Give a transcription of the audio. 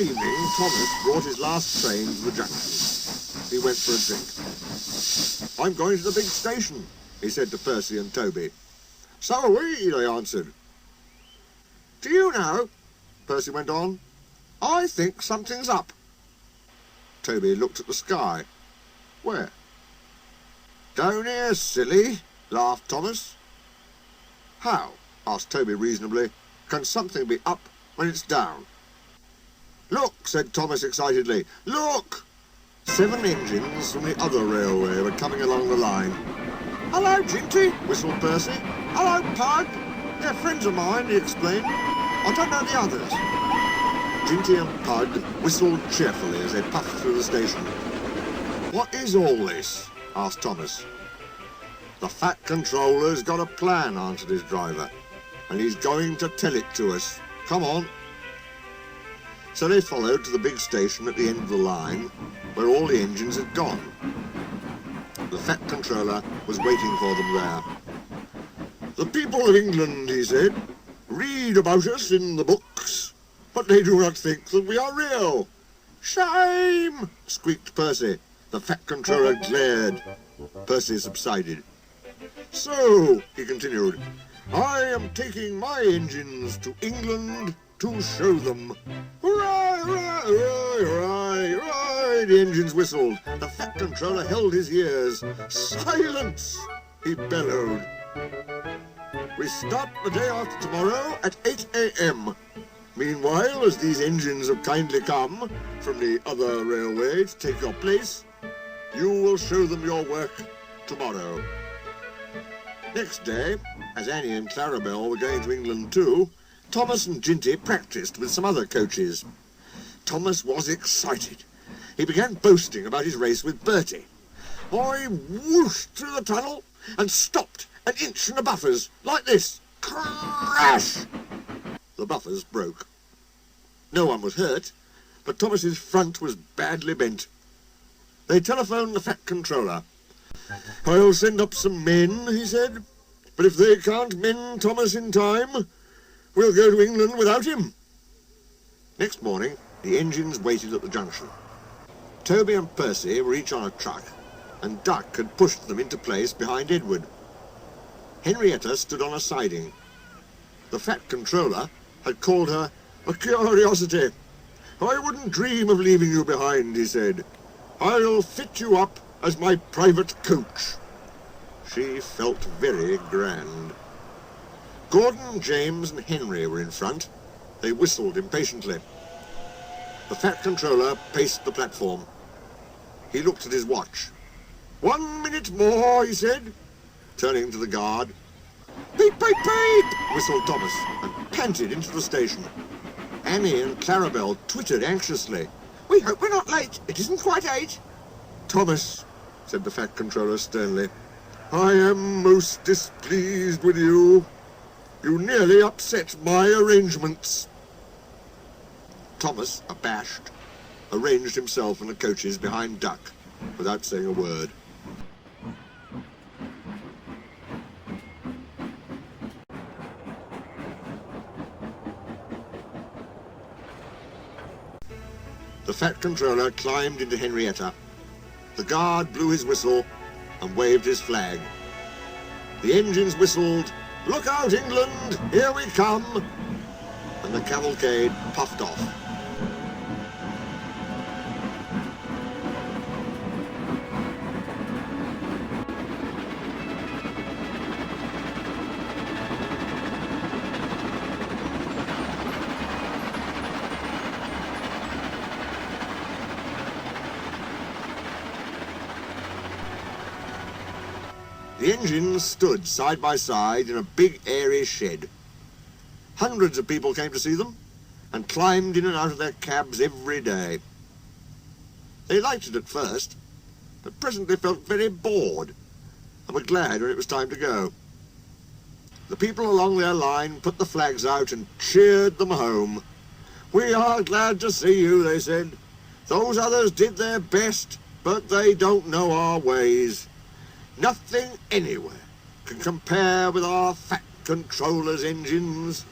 evening, Thomas brought his last train to the junction. He went for a drink. "I'm going to the big station," he said to Percy and Toby. "So are we," they answered. "Do you know," Percy went on, "I think something's up." Toby looked at the sky. "Where?" "Down here, silly," laughed Thomas. "How," asked Toby reasonably, "can something be up when it's down?" "Look," said Thomas excitedly. "Look!" 7 engines from the other railway were coming along the line. "Hello, Ginty," whistled Percy. "Hello, Pug. They're friends of mine," he explained. "I don't know the others." Ginty and Pug whistled cheerfully as they puffed through the station. "What is all this?" asked Thomas. "The Fat Controller's got a plan," answered his driver, "and he's going to tell it to us. Come on." So they followed to the big station at the end of the line, where all the engines had gone. The Fat Controller was waiting for them there. "The people of England," he said, "read about us in the books, but they do not think that we are real." "Shame!" squeaked Percy. The Fat Controller glared. Percy subsided. "So," he continued, "I am taking my engines to England to show them. Hurrah, hurrah, hurrah, hurrah, hurrah!" The engines whistled. The Fat Controller held his ears. "Silence!" he bellowed. "We start the day after tomorrow at 8 a.m. Meanwhile, as these engines have kindly come from the other railway to take your place, you will show them your work tomorrow." Next day, as Annie and Clarabel were going to England too, Thomas and Ginty practised with some other coaches. Thomas was excited. He began boasting about his race with Bertie. "I whooshed through the tunnel and stopped an inch from the buffers, like this. Crash!" The buffers broke. No one was hurt, but Thomas's front was badly bent. They telephoned the Fat Controller. "I'll send up some men," he said, "but if they can't mend Thomas in time, we'll go to England without him." Next morning, the engines waited at the junction. Toby and Percy were each on a truck, and Duck had pushed them into place behind Edward. Henrietta stood on a siding. The Fat Controller had called her a curiosity. "I wouldn't dream of leaving you behind," he said. "I'll fit you up as my private coach." She felt very grand. Gordon, James and Henry were in front. They whistled impatiently. The Fat Controller paced the platform. He looked at his watch. "1 minute more," he said, turning to the guard. "Peep, peep, peep!" whistled Thomas, and panted into the station. Annie and Clarabel twittered anxiously. "We hope we're not late. It isn't quite 8. "Thomas," said the Fat Controller sternly, "I am most displeased with you. You nearly upset my arrangements." Thomas, abashed, arranged himself in the coaches behind Duck, without saying a word. The Fat Controller climbed into Henrietta. The guard blew his whistle and waved his flag. The engines whistled, "Look out, England, here we come!" and the cavalcade puffed off. The engines stood side by side in a big airy shed. Hundreds of people came to see them and climbed in and out of their cabs every day. They liked it at first, but presently felt very bored and were glad when it was time to go. The people along their line put the flags out and cheered them home. "We are glad to see you," they said. "Those others did their best, but they don't know our ways. Nothing anywhere can compare with our Fat Controller's engines."